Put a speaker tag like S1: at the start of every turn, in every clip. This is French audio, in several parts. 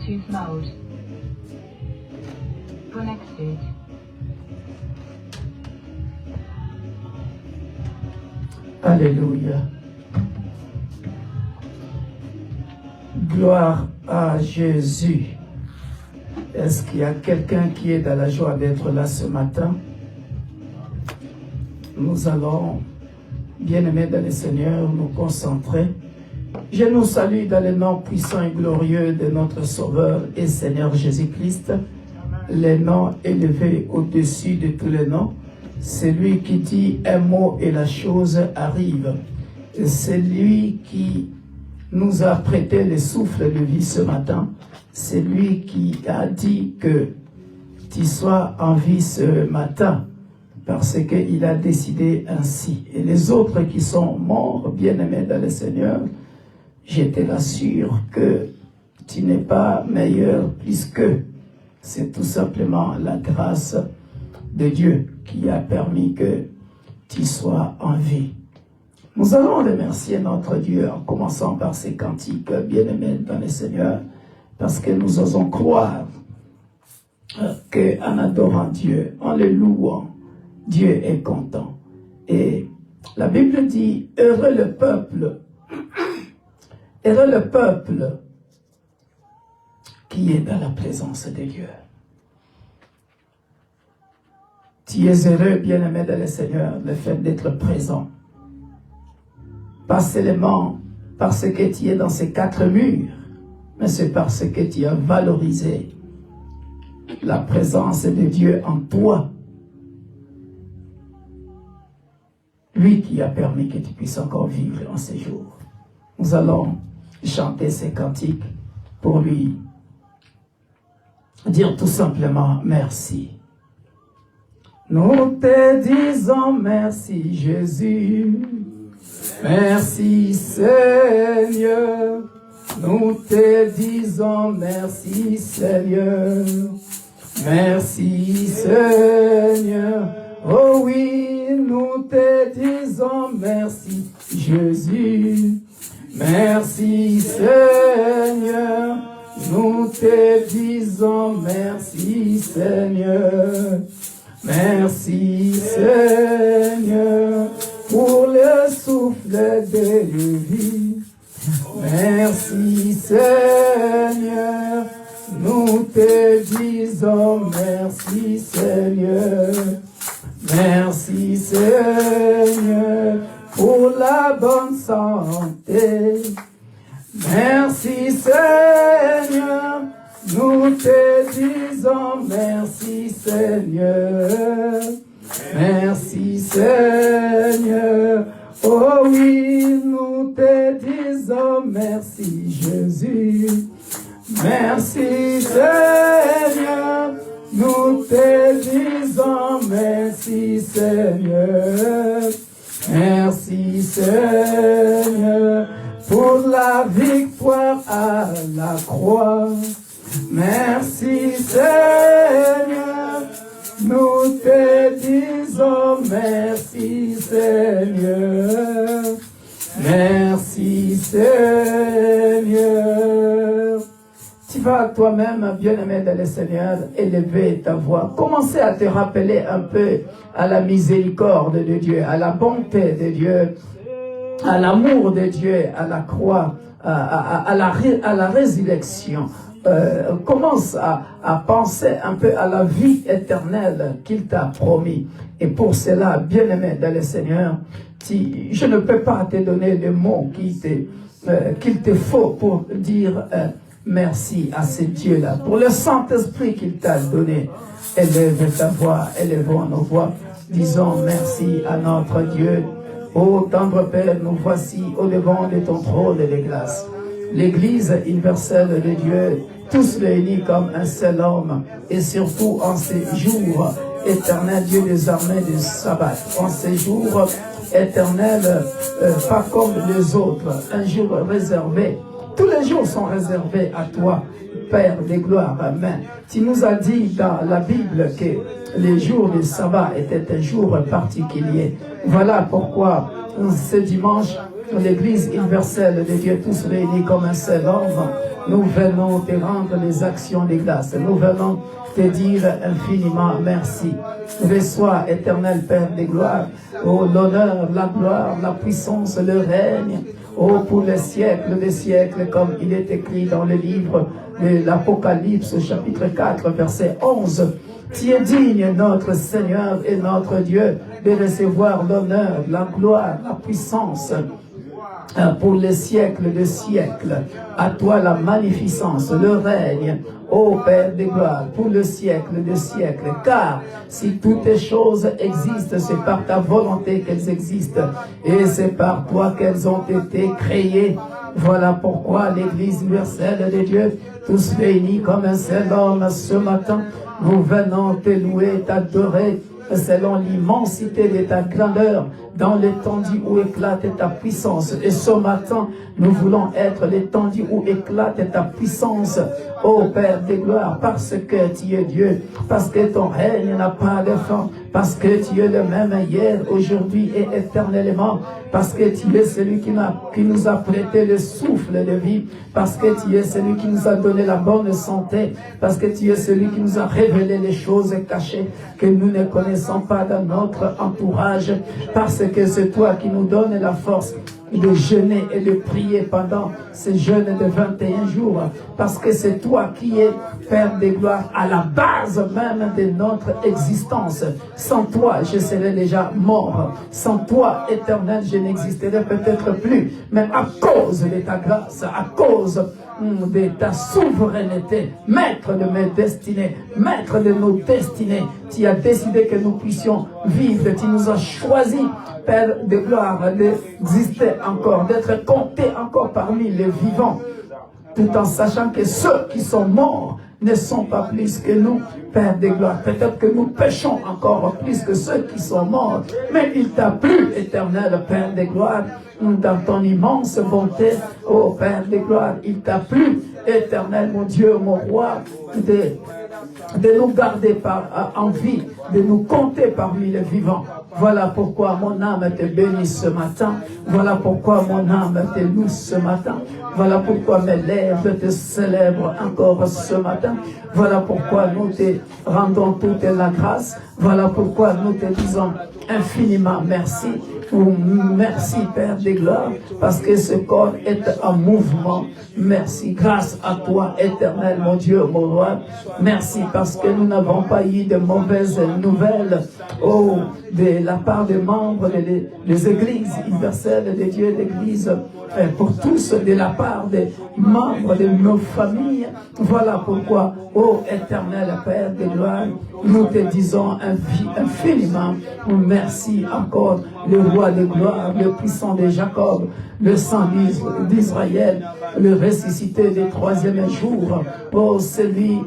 S1: Bluetooth mode. Connected.
S2: Alléluia. Gloire à Jésus. Est-ce qu'il y a quelqu'un qui est dans la joie d'être là ce matin? Nous allons, bien-aimés dans le Seigneur, nous concentrer. Je nous salue dans le nom puissant et glorieux de notre Sauveur et Seigneur Jésus-Christ, le nom élevé au-dessus de tous les noms. C'est lui qui dit un mot et la chose arrive. C'est lui qui nous a prêté le souffle de vie ce matin. C'est lui qui a dit que tu sois en vie ce matin parce qu'il a décidé ainsi. Et les autres qui sont morts, bien-aimés dans le Seigneur, je te l'assure que tu n'es pas meilleur plus qu'eux. C'est tout simplement la grâce de Dieu qui a permis que tu sois en vie. Nous allons remercier notre Dieu en commençant par ces cantiques, bien-aimés dans le Seigneur, parce que nous osons croire qu'en adorant Dieu, en le louant, Dieu est content. Et la Bible dit, heureux le peuple qui est dans la présence de Dieu. Tu es heureux, bien-aimé dans le Seigneur, le fait d'être présent. Pas seulement parce que tu es dans ces quatre murs, mais c'est parce que tu as valorisé la présence de Dieu en toi. Lui qui a permis que tu puisses encore vivre en ces jours. Nous allons chanter ces cantiques pour lui dire tout simplement merci. Nous te disons merci Jésus, merci Seigneur. Nous te disons merci Seigneur, merci Seigneur. Oh oui, nous te disons merci Jésus, merci Seigneur. Nous te disons merci Seigneur, merci Seigneur pour le souffle de vie. Merci Seigneur, nous te disons merci Seigneur, merci Seigneur pour la bonne santé. Merci Seigneur, nous te disons merci Seigneur, merci Seigneur. Oh oui, nous te disons merci Jésus, merci Seigneur, nous te disons merci Seigneur, merci Seigneur pour la victoire à la croix. Merci Seigneur, nous te disons merci Seigneur, merci Seigneur. Tu vas toi-même, bien-aimé dans le Seigneur, élever ta voix. Commencez à te rappeler un peu à la miséricorde de Dieu, à la bonté de Dieu, à l'amour de Dieu, à la croix, à la résurrection. Commence à penser un peu à la vie éternelle qu'il t'a promis. Et pour cela, bien-aimé dans le Seigneur, je ne peux pas te donner les mots qu'il te faut pour dire merci à ce Dieu-là, pour le Saint-Esprit qu'il t'a donné. Élève ta voix, élevons nos voix, disons merci à notre Dieu. Ô tendre Père, nous voici au devant de ton trône de grâce. L'Église universelle de Dieu, tous réunis comme un seul homme, et surtout en ces jours éternels, Dieu des armées du sabbat, en ces jours éternels, pas comme les autres, un jour réservé. Tous les jours sont réservés à toi, Père des gloires. Amen. Tu nous as dit dans la Bible que les jours du sabbat étaient un jour particulier. Voilà pourquoi ce dimanche, l'Église universelle de Dieu, tous réunis comme un seul homme, nous venons te rendre les actions de grâce. Nous venons te dire infiniment merci. Reçois, éternel Père des gloires, oh, l'honneur, la gloire, la puissance, le règne, oh, pour les siècles, comme il est écrit dans le livre de l'Apocalypse, chapitre 4, verset 11. Tu es digne, notre Seigneur et notre Dieu, de recevoir l'honneur, la gloire, la puissance, pour les siècles de siècles. À toi la magnificence, le règne, ô Père des gloires, pour le siècle de siècles. Car si toutes les choses existent, c'est par ta volonté qu'elles existent. Et c'est par toi qu'elles ont été créées. Voilà pourquoi l'Église universelle de Dieu, tous réunis comme un seul homme ce matin, nous venons te louer, t'adorer, selon l'immensité de ta grandeur, dans l'étendue où éclate ta puissance. Et ce matin, nous voulons être l'étendue où éclate ta puissance, ô Père des gloires, parce que tu es Dieu, parce que ton règne n'a pas de fin, parce que tu es le même hier, aujourd'hui et éternellement, parce que tu es celui qui nous a prêté le souffle de vie, parce que tu es celui qui nous a donné la bonne santé, parce que tu es celui qui nous a révélé les choses cachées que nous ne connaissons pas dans notre entourage, parce que c'est toi qui nous donnes la force de jeûner et de prier pendant ces jeûnes de 21 jours, parce que c'est toi qui es Père des gloires à la base même de notre existence. Sans toi, je serais déjà mort. Sans toi, éternel, je n'existerais peut-être plus. Mais à cause de ta grâce, à cause de ta souveraineté, maître de mes destinées, maître de nos destinées, tu as décidé que nous puissions vivre. Tu nous as choisis, Père de gloire, d'exister encore, d'être comptés encore parmi les vivants, tout en sachant que ceux qui sont morts ne sont pas plus que nous, Père de gloire. Peut-être que nous péchons encore plus que ceux qui sont morts, mais il t'a plu, éternel Père de gloire, dans ton immense bonté, ô Père de gloire, il t'a plu, éternel mon Dieu, mon roi, de nous garder en vie, de nous compter parmi les vivants. Voilà pourquoi mon âme te bénit ce matin. Voilà pourquoi mon âme te loue ce matin. Voilà pourquoi mes lèvres te célèbrent encore ce matin. Voilà pourquoi nous te rendons toute la grâce. Voilà pourquoi nous te disons infiniment merci. Merci Père des gloires, parce que ce corps est en mouvement. Merci, grâce à toi éternel mon Dieu, mon roi. Merci parce que nous n'avons pas eu de mauvaises nouvelles de la part des membres des églises universelles de Dieu, l'église pour tous, de la part des membres de nos familles. Voilà pourquoi, ô éternel Père de gloire, nous te disons infiniment merci encore, le roi de gloire, le puissant de Jacob, le sang d'Israël, le ressuscité du troisième jour, ô celui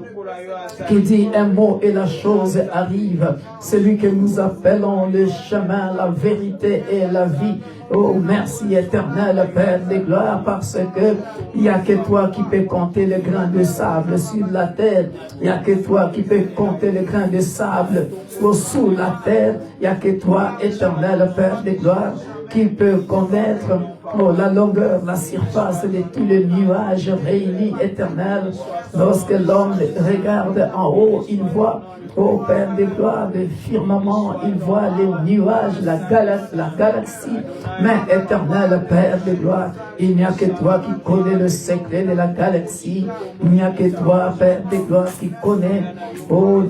S2: qui dit un mot et la chose arrive, celui que nous appelons le chemin, la vérité et la vie. Oh, merci éternel Père de gloire, parce que il n'y a que toi qui peux compter le grain de sable sur la terre. Il n'y a que toi qui peux compter le grain de sable sous la terre. Il n'y a que toi, éternel Père de gloire, qui peut connaître la longueur, la surface de tous les nuages réunis éternels. Lorsque l'homme regarde en haut, il voit, ô Père de gloire, le firmament, il voit les nuages, la galaxie. Mais éternel Père de gloire, il n'y a que toi qui connais le secret de la galaxie. Il n'y a que toi, Père de gloire, qui connais,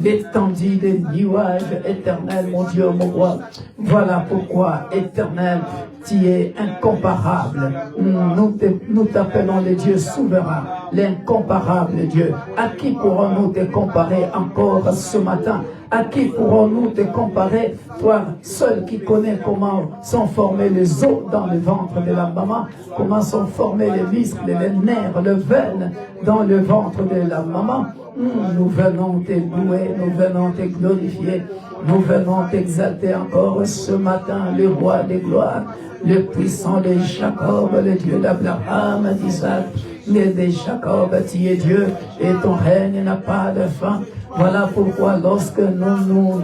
S2: l'étendue des nuages éternels, mon Dieu, mon roi. Voilà pourquoi, éternel, tu es incomparable. Nous t'appelons le Dieu souverain, l'incomparable Dieu. À qui pourrons-nous te comparer encore ce matin? À qui pourrons-nous te comparer, toi seul qui connais comment sont formés les os dans le ventre de la maman, comment sont formés les muscles, les nerfs, les veines dans le ventre de la maman. Nous venons te louer, nous venons te glorifier, nous venons t'exalter encore ce matin, le roi des gloires, le puissant de Jacob, le Dieu d'Abraham, d'Isaac, et de Jacob, tu es Dieu, et ton règne n'a pas de fin. Voilà pourquoi lorsque nous nous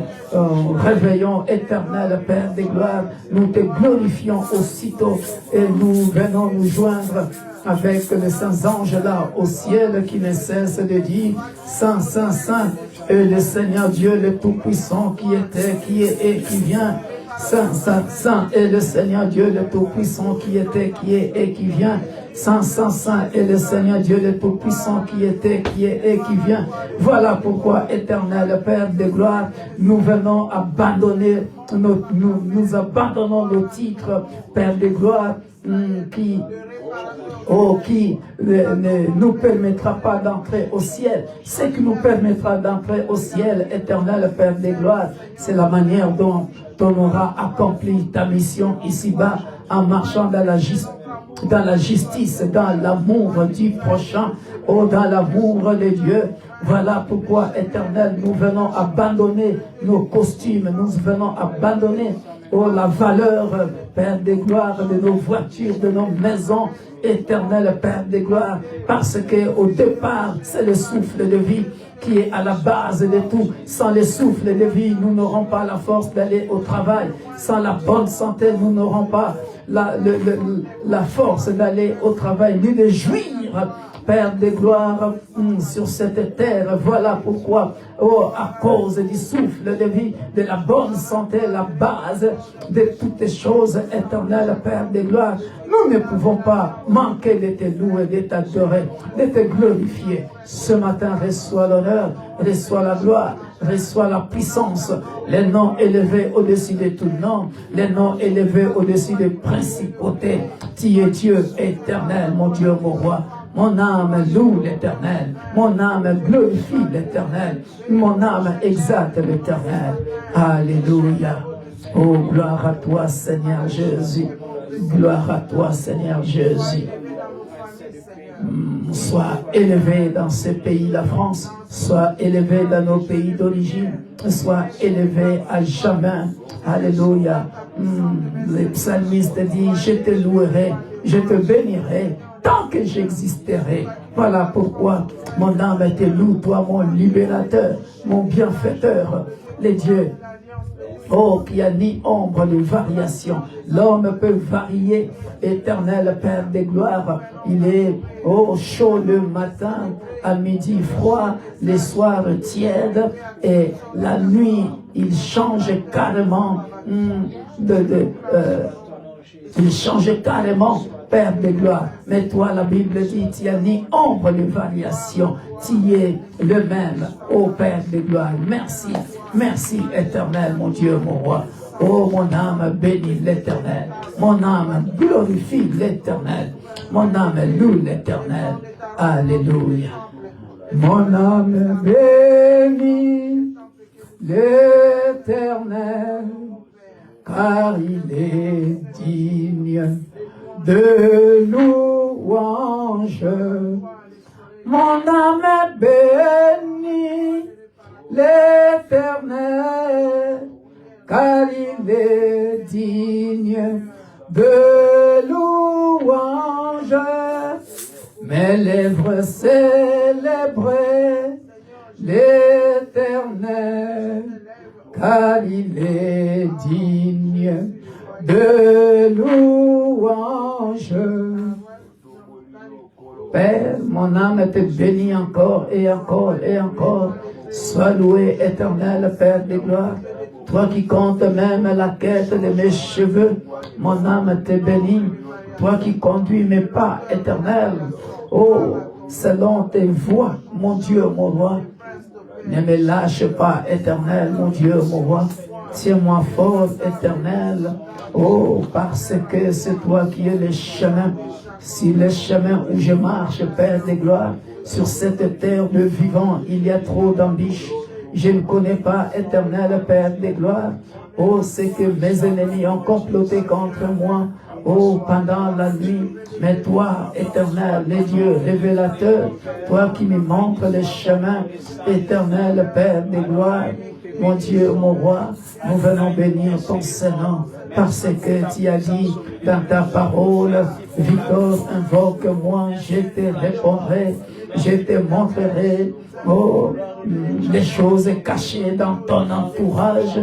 S2: réveillons, éternel Père des gloires, nous te glorifions aussitôt et nous venons nous joindre avec les saints anges là au ciel qui ne cessent de dire Saint, Saint, Saint, et le Seigneur Dieu le Tout-Puissant qui était, qui est et qui vient. Saint, Saint, Saint est le Seigneur Dieu le Tout-Puissant qui était, qui est et qui vient. Saint, Saint, Saint est le Seigneur Dieu le Tout-Puissant qui était, qui est et qui vient. Voilà pourquoi, éternel Père de gloire, nous venons abandonner, nous abandonnons nos titres, Père de gloire, qui ne nous permettra pas d'entrer au ciel. Ce qui nous permettra d'entrer au ciel, éternel Père des gloires, c'est la manière dont on aura accompli ta mission ici-bas en marchant dans la justice, dans l'amour du prochain, dans l'amour de Dieu. Voilà pourquoi, éternel, nous venons abandonner nos costumes, nous venons abandonner la valeur, Père des gloires, de nos voitures, de nos maisons, éternel Père des gloires, parce qu'au départ, c'est le souffle de vie qui est à la base de tout. Sans le souffle de vie, nous n'aurons pas la force d'aller au travail. Sans la bonne santé, nous n'aurons pas la force d'aller au travail, ni de jouir, Père de gloire, sur cette terre. Voilà pourquoi, à cause du souffle de vie, de la bonne santé, la base de toutes les choses éternelles, Père de gloire, nous ne pouvons pas manquer de te louer, de t'adorer, de te glorifier. Ce matin, reçois l'honneur, reçois la gloire, reçois la puissance, les noms élevés au-dessus de tout nom, les noms élevés au-dessus des principautés. Tu es Dieu éternel, mon Dieu, mon roi. Mon âme loue l'Éternel, mon âme glorifie l'Éternel, mon âme exalte l'Éternel. Alléluia. Oh, gloire à toi, Seigneur Jésus. Gloire à toi, Seigneur Jésus. Sois élevé dans ce pays, la France. Sois élevé dans nos pays d'origine. Sois élevé à jamais. Alléluia. Le psalmiste dit, je te louerai, je te bénirai tant que j'existerai. Voilà pourquoi mon âme te loue, toi mon libérateur, mon bienfaiteur, les dieux. Oh, qui a ni ombre de variation. L'homme peut varier, éternel Père des gloires. Il est chaud le matin, à midi froid, les soirs tièdes, et la nuit, il change carrément il change carrément, Père de gloire. Mais toi, la Bible dit, tu n'as ni ombre de variation. Tu es le même, ô Père de gloire. Merci, merci éternel, mon Dieu, mon roi. Oh, mon âme bénit l'Éternel. Mon âme glorifie l'Éternel. Mon âme loue l'Éternel. Alléluia. Mon âme bénit l'Éternel, car il est digne de louange. Mon âme bénit l'Éternel, car il est digne de louange. Mes lèvres célèbrent l'Éternel, car il est digne de louange. Père, mon âme te bénit encore et encore et encore. Sois loué, éternel Père de gloire. Toi qui comptes même la quête de mes cheveux, mon âme te bénit. Toi qui conduis mes pas, éternel. Oh, selon tes voies, mon Dieu, mon roi. Ne me lâche pas, éternel, mon Dieu, mon roi. Tiens-moi fort, éternel. Oh, parce que c'est toi qui es le chemin. Si le chemin où je marche, Père de gloire, sur cette terre de vivants, il y a trop d'embûches. Je ne connais pas, éternel Père de gloire. Oh, c'est que mes ennemis ont comploté contre moi. Oh, pendant la nuit. Mais toi, éternel, les dieux révélateurs, toi qui me montres le chemin, éternel Père de gloire, mon Dieu, mon roi, nous venons bénir ton Saint-Nom, parce que tu as dit dans ta parole, Victor, invoque-moi, je te répondrai. Je te montrerai, oh, les choses cachées dans ton entourage.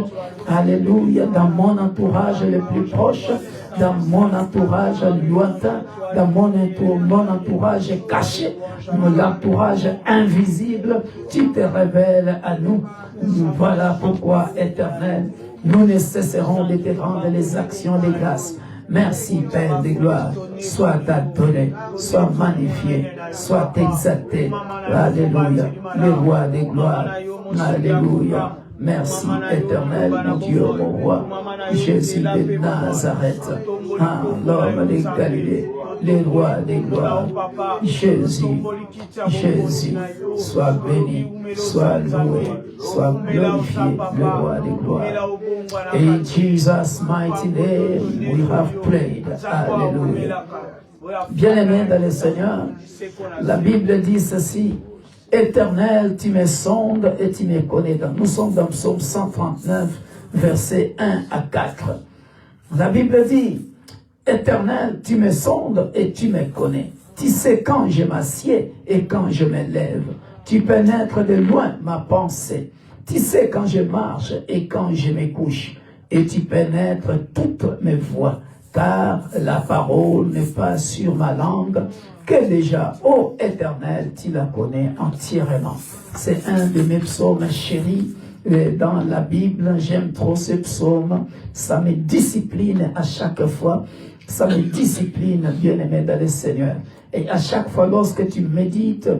S2: Alléluia, dans mon entourage le plus proche, dans mon entourage lointain, dans mon entourage caché, l'entourage invisible, tu te révèles à nous. Voilà pourquoi, Éternel, nous ne cesserons de te rendre les actions de grâce. Merci, Père de gloire. Sois adoré, sois magnifié, sois exalté. Alléluia, le roi de gloire. Alléluia. Merci, Éternel, mon Dieu, mon roi. Jésus de Nazareth, l'homme de Galilée, le roi de gloire. Jésus, Jésus, sois béni, sois loué, sois glorifié, le roi de gloire. In Jesus' mighty name, we have prayed. Alléluia. Bien-aimé dans le Seigneur, la Bible dit ceci: Éternel, tu me sondes et tu me connais. Nous sommes dans Psaume 139, versets 1 à 4. La Bible dit: Éternel, tu me sondes et tu me connais. Tu sais quand je m'assieds et quand je me lève. Tu pénètres de loin ma pensée. Tu sais quand je marche et quand je me couche. Et tu pénètres toutes mes voies. Car la parole n'est pas sur ma langue, que déjà, ô Éternel, tu la connais entièrement. C'est un de mes psaumes chéris dans la Bible. J'aime trop ce psaume. Ça me discipline à chaque fois. Ça me discipline, bien-aimé dans le Seigneur. Et à chaque fois, lorsque tu médites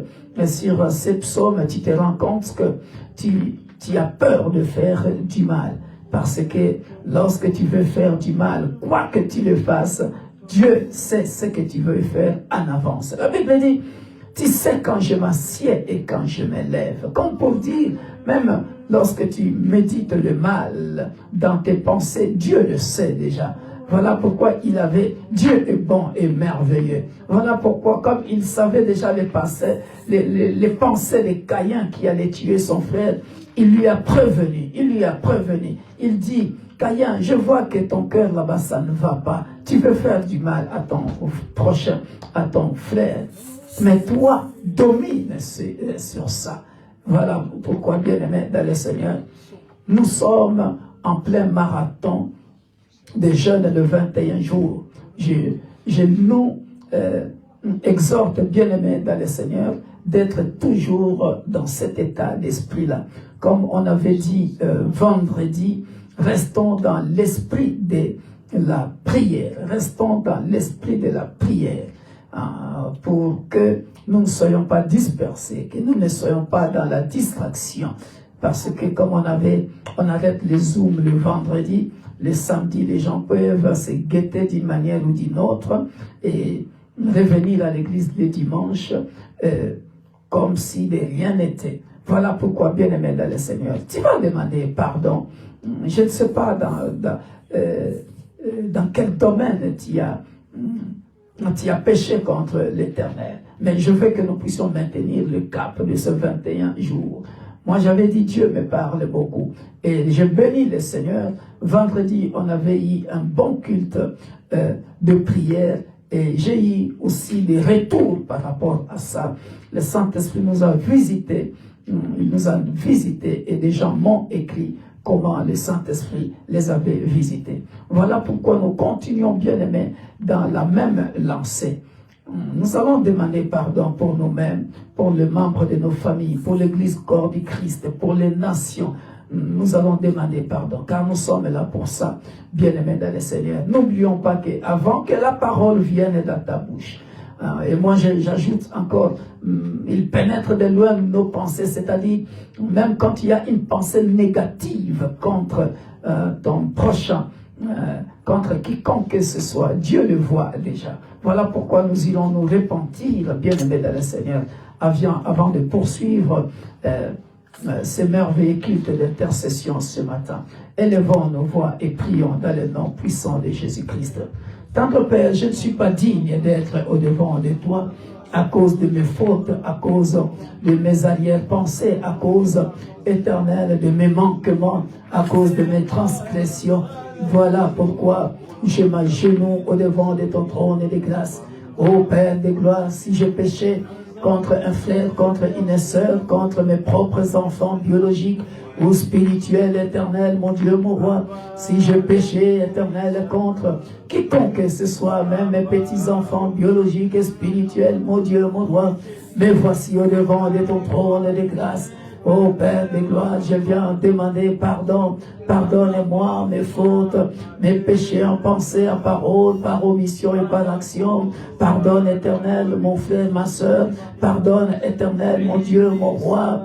S2: sur ces psaumes, tu te rends compte que tu as peur de faire du mal. Parce que lorsque tu veux faire du mal, quoi que tu le fasses, Dieu sait ce que tu veux faire en avance. La Bible dit: tu sais quand je m'assieds et quand je me lève. Comme pour dire, même lorsque tu médites le mal dans tes pensées, Dieu le sait déjà. Voilà pourquoi Dieu est bon et merveilleux. Voilà pourquoi, comme il savait déjà les pensées de Caïn qui allait tuer son frère, il lui a prévenu. Il dit: Caïn, je vois que ton cœur là-bas, ça ne va pas. Tu peux faire du mal à ton prochain, à ton frère. Mais toi, domine sur ça. Voilà pourquoi, bien-aimés dans le Seigneur, nous sommes en plein marathon des jeûnes de 21 jours. Je nous exhorte, bien-aimés dans le Seigneur, d'être toujours dans cet état d'esprit-là. Comme on avait dit vendredi, restons dans l'esprit de la prière. Restons dans l'esprit de la prière pour que nous ne soyons pas dispersés, que nous ne soyons pas dans la distraction. Parce que comme on arrête les zooms le vendredi, le samedi, les gens peuvent se guetter d'une manière ou d'une autre et revenir à l'église le dimanche comme si de rien n'était. Voilà pourquoi, bien-aimé dans le Seigneur, tu vas demander pardon. Je ne sais pas dans quel domaine tu as péché contre l'Éternel. Mais je veux que nous puissions maintenir le cap de ces 21 jours. Moi, j'avais dit, Dieu me parle beaucoup. Et je bénis le Seigneur. Vendredi, on avait eu un bon culte de prière. Et j'ai eu aussi des retours par rapport à ça. Le Saint-Esprit nous a visités. Il nous a visités et des gens m'ont écrit comment le Saint-Esprit les avait visités. Voilà pourquoi nous continuons, bien-aimés, dans la même lancée. Nous allons demander pardon pour nous-mêmes, pour les membres de nos familles, pour l'Église corps du Christ, pour les nations. Nous allons demander pardon, car nous sommes là pour ça, bien-aimés dans le Seigneur. N'oublions pas qu'avant que la parole vienne dans ta bouche, et moi j'ajoute encore, il pénètre de loin nos pensées, c'est-à-dire même quand il y a une pensée négative contre ton prochain, contre quiconque que ce soit, Dieu le voit déjà. Voilà pourquoi nous irons nous repentir, bien-aimés dans le Seigneur, avant de poursuivre ces merveilleux cultes d'intercession ce matin. Élevons nos voix et prions dans le nom puissant de Jésus-Christ. Tendre Père, je ne suis pas digne d'être au-devant de toi à cause de mes fautes, à cause de mes arrière-pensées, à cause éternelle de mes manquements, à cause de mes transgressions. Voilà pourquoi je m'agenouille au-devant de ton trône de grâce. Ô Père de gloire, si j'ai péché, contre un frère, contre une sœur, contre mes propres enfants biologiques ou spirituels, éternel, mon Dieu, mon roi. Si je péchais, éternel, contre quiconque que ce soit, même mes petits-enfants biologiques et spirituels, mon Dieu, mon roi, mais voici au devant de ton trône de grâce. Ô Père de gloire, je viens demander pardon. Pardonnez-moi mes fautes, mes péchés en pensée, en parole, par omission et par action. Pardonne, éternel, mon frère, ma soeur. Pardonne, éternel, mon Dieu, mon roi.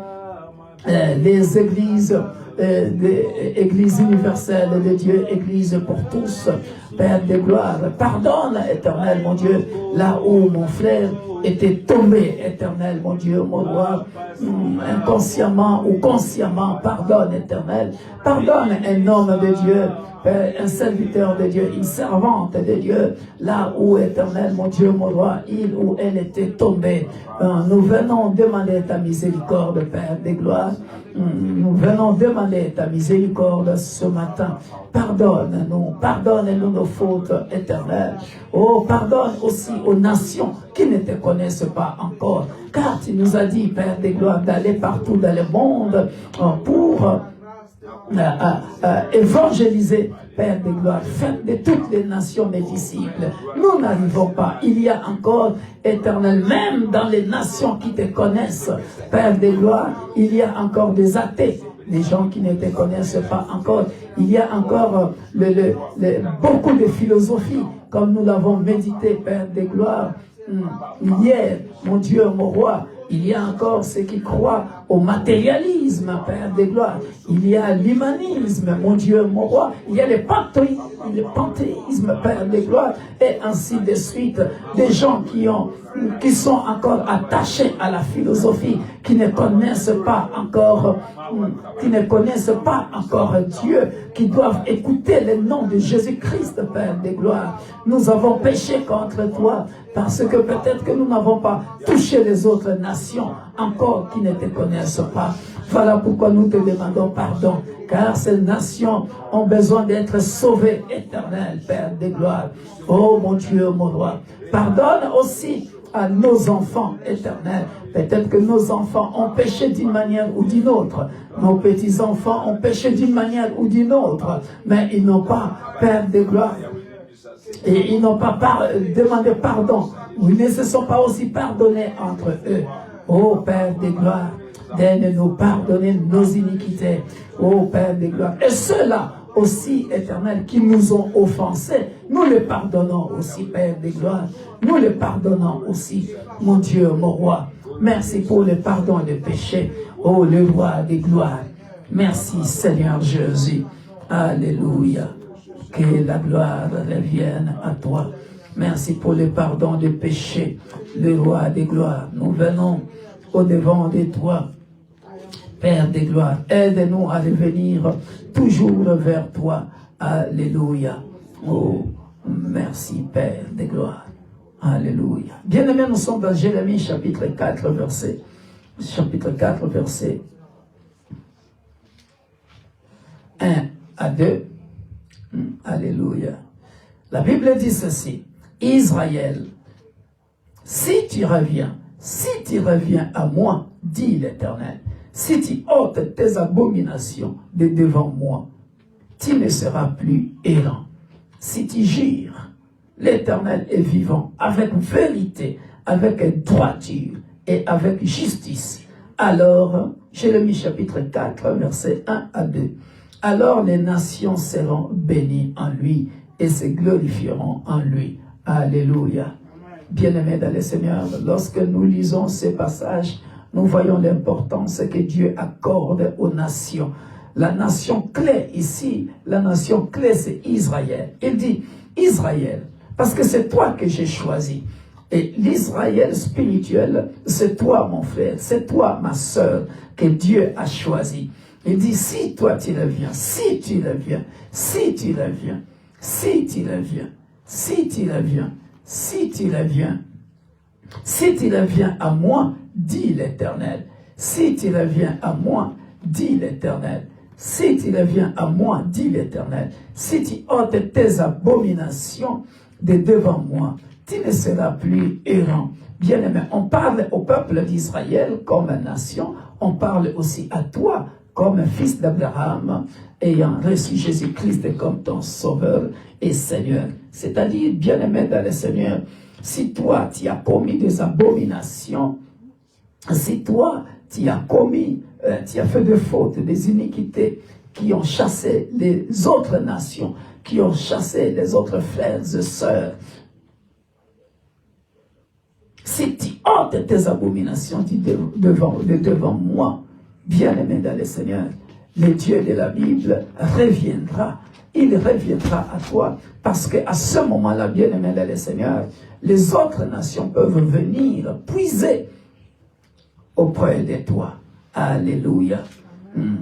S2: Les églises, église universelle de Dieu, église pour tous, Père de gloire, pardonne, éternel, mon Dieu, là où mon frère était tombé, éternel, mon Dieu, mon roi, inconsciemment ou consciemment, pardonne, éternel, pardonne un homme de Dieu, un serviteur de Dieu, une servante de Dieu, là où, éternel, mon Dieu, mon roi, il ou elle était tombé. Nous venons demander ta miséricorde, Père de gloire. Nous venons demander ta miséricorde ce matin. Pardonne-nous nos fautes éternelles. Oh, pardonne aussi aux nations qui ne te connaissent pas encore. Car tu nous as dit, Père de gloire, d'aller partout dans le monde pour évangéliser, Père de gloire, faites de toutes les nations mes disciples. Nous n'arrivons pas. Il y a encore, éternel, même dans les nations qui te connaissent, Père de gloire, il y a encore des athées, des gens qui ne te connaissent pas encore. Il y a encore beaucoup de philosophies, comme nous l'avons médité, Père de gloire. Hier, mon Dieu, mon roi, il y a encore ceux qui croient au matérialisme, Père de gloire. Il y a l'humanisme, mon Dieu, mon roi. Il y a le panthéisme, Père de gloire. Et ainsi de suite. Des gens qui sont encore attachés à la philosophie, qui ne connaissent pas encore Dieu, qui doivent écouter le nom de Jésus-Christ, Père de gloire. Nous avons péché contre toi, parce que peut-être que nous n'avons pas touché les autres nations encore qui ne te connaissent pas. Voilà pourquoi nous te demandons pardon, car ces nations ont besoin d'être sauvées, éternel, Père de gloire. Oh mon Dieu, mon roi, pardonne aussi à nos enfants éternels. Peut-être que nos enfants ont péché d'une manière ou d'une autre. Nos petits-enfants ont péché d'une manière ou d'une autre. Mais ils n'ont pas, Père de gloire, et ils n'ont pas demandé pardon. Ou ils ne se sont pas aussi pardonnés entre eux. Oh Père de gloire, donne-nous pardonner nos iniquités. Oh Père de gloire. Et ceux-là aussi, éternel, qui nous ont offensés, nous les pardonnons aussi, Père de gloire. Nous les pardonnons aussi, mon Dieu, mon roi. Merci pour le pardon des péchés. Oh, le roi de gloire. Merci, Seigneur Jésus. Alléluia. Que la gloire revienne à toi. Merci pour le pardon des péchés, le roi de gloire. Nous venons au-devant de toi, Père de gloire. Aide-nous à revenir toujours vers toi. Alléluia. Oh, merci, Père de gloire. Alléluia. Bien-aimés, nous sommes dans Jérémie chapitre 4, verset 1 à 2. Alléluia. La Bible dit ceci. Israël, si tu reviens à moi, dit l'Éternel, si tu ôtes tes abominations de devant moi, tu ne seras plus errant. Si tu jures, l'Éternel est vivant, avec vérité, avec droiture et avec justice. Alors, Jérémie chapitre 4, verset 1 à 2. Alors les nations seront bénies en lui et se glorifieront en lui. Alléluia. Bien-aimés dans le Seigneur, lorsque nous lisons ces passages, nous voyons l'importance que Dieu accorde aux nations. La nation clé ici, la nation clé, c'est Israël. Il dit, Israël, parce que c'est toi que j'ai choisi. Et l'Israël spirituel, c'est toi, mon frère, c'est toi, ma sœur, que Dieu a choisi. Il dit, si toi tu reviens, si tu reviens, si tu reviens, si tu reviens, si tu reviens, si tu reviens, si tu reviens à moi, dit l'Éternel. Si tu reviens à moi, dit l'Éternel. Si tu reviens à moi, dit l'Éternel. Si tu ôtes tes abominations de devant moi, tu ne seras plus errant. Bien-aimé, on parle au peuple d'Israël comme nation, on parle aussi à toi comme fils d'Abraham, ayant reçu Jésus-Christ comme ton sauveur et Seigneur. C'est-à-dire, bien-aimé dans le Seigneur, si toi, tu as commis des abominations, si toi, tu as commis, tu as fait des fautes, des iniquités qui ont chassé les autres nations, qui ont chassé les autres frères et sœurs, si tu ôtes tes abominations devant moi, bien-aimé dans le Seigneur, le Dieu de la Bible reviendra. Il reviendra à toi. Parce qu'à ce moment-là, bien-aimé dans le Seigneur, les autres nations peuvent venir puiser auprès de toi. Alléluia.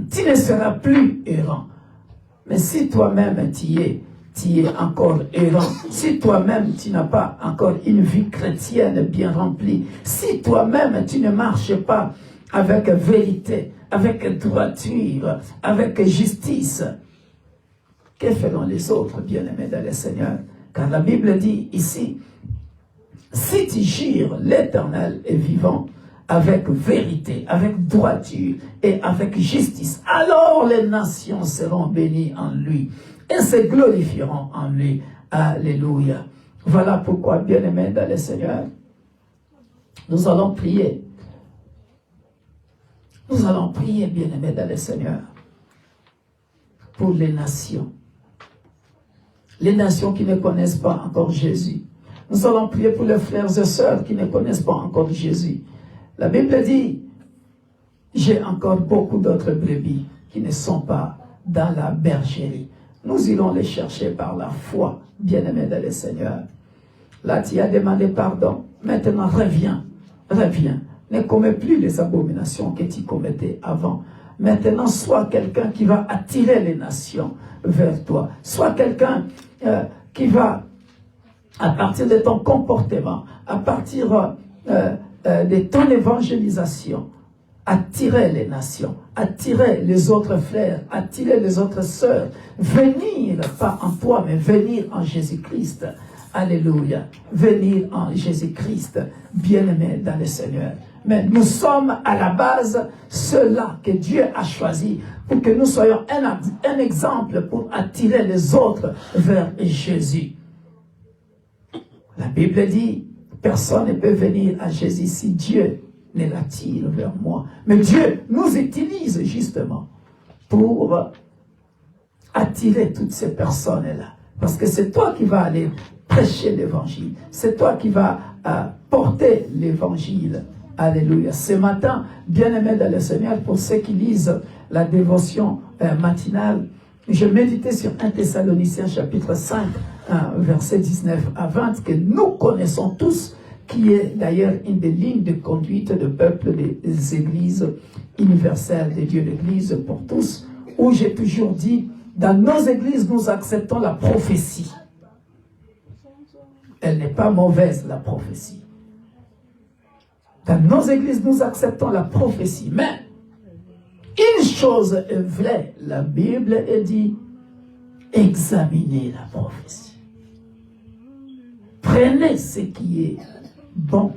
S2: Tu ne seras plus errant. Mais si toi-même tu es encore errant, si toi-même tu n'as pas encore une vie chrétienne bien remplie, si toi-même tu ne marches pas avec vérité, avec droiture, avec justice, que feront les autres, bien-aimés dans le Seigneur? Car la Bible dit ici, si tu jures, l'Éternel est vivant, avec vérité, avec droiture et avec justice, alors les nations seront bénies en lui et se glorifieront en lui. Alléluia. Voilà pourquoi, bien-aimés dans le Seigneur, nous allons prier. Nous allons prier, bien-aimés dans le Seigneur, pour les nations. Les nations qui ne connaissent pas encore Jésus. Nous allons prier pour les frères et sœurs qui ne connaissent pas encore Jésus. La Bible dit, j'ai encore beaucoup d'autres brebis qui ne sont pas dans la bergerie. Nous irons les chercher par la foi, bien-aimés dans le Seigneur. Là, tu as demandé pardon. Maintenant, reviens. Reviens. Ne commets plus les abominations que tu commettais avant. Maintenant, sois quelqu'un qui va attirer les nations vers toi. Sois quelqu'un qui va, à partir de ton comportement, à partir de ton évangélisation, attirer les nations, attirer les autres frères, attirer les autres sœurs, venir, pas en toi, mais venir en Jésus-Christ. Alléluia. Venir en Jésus-Christ, bien-aimé dans le Seigneur. Mais nous sommes à la base ceux-là que Dieu a choisi pour que nous soyons un exemple pour attirer les autres vers Jésus. La Bible dit, personne ne peut venir à Jésus si Dieu ne l'attire vers moi. Mais Dieu nous utilise justement pour attirer toutes ces personnes-là. Parce que c'est toi qui vas aller prêcher l'évangile. C'est toi qui vas porter l'évangile. Alléluia. Ce matin, bien-aimés dans le Seigneur, pour ceux qui lisent la dévotion matinale, je méditais sur 1 Thessaloniciens chapitre 5, verset 19 à 20, que nous connaissons tous, qui est d'ailleurs une des lignes de conduite du peuple des églises universelles de Dieu, l'église pour tous, où j'ai toujours dit, dans nos églises, nous acceptons la prophétie. Elle n'est pas mauvaise, la prophétie. Dans nos églises, nous acceptons la prophétie. Mais, une chose est vraie, la Bible est dit, examinez la prophétie. Prenez ce qui est bon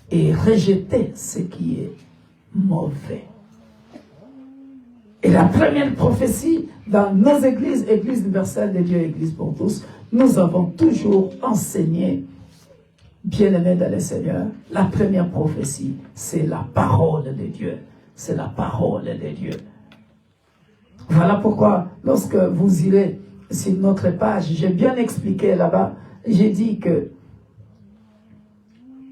S2: et rejetez ce qui est mauvais. Et la première prophétie, dans nos églises, Église universelle de Dieu, Église pour tous, nous avons toujours enseigné, bien-aimés dans le Seigneur, la première prophétie, c'est la parole de Dieu. C'est la parole de Dieu. Voilà pourquoi, lorsque vous irez sur notre page, j'ai bien expliqué là-bas, j'ai dit que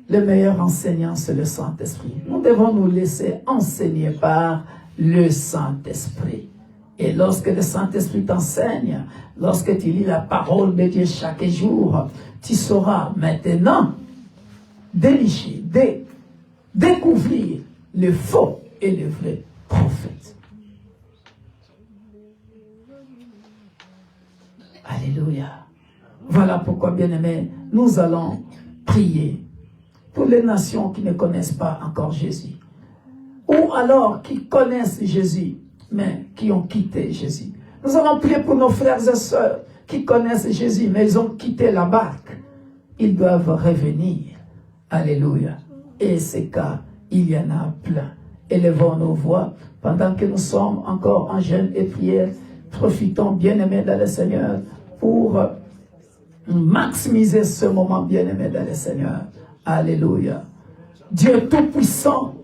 S2: le meilleur enseignant, c'est le Saint-Esprit. Nous devons nous laisser enseigner par le Saint-Esprit. Et lorsque le Saint-Esprit t'enseigne, lorsque tu lis la parole de Dieu chaque jour, tu sauras maintenant dénicher, découvrir le faux et le vrai prophète. Alléluia. Voilà pourquoi, bien-aimés, nous allons prier pour les nations qui ne connaissent pas encore Jésus. Ou alors qui connaissent Jésus, mais qui ont quitté Jésus. Nous allons prier pour nos frères et sœurs qui connaissent Jésus, mais ils ont quitté la barque. Ils doivent revenir Alléluia. Et ces cas, il y en a plein. Élevons nos voix pendant que nous sommes encore en jeûne et prière. Profitons, bien-aimés dans le Seigneur, pour maximiser ce moment, bien-aimés dans le Seigneur. Alléluia. Dieu Tout-Puissant,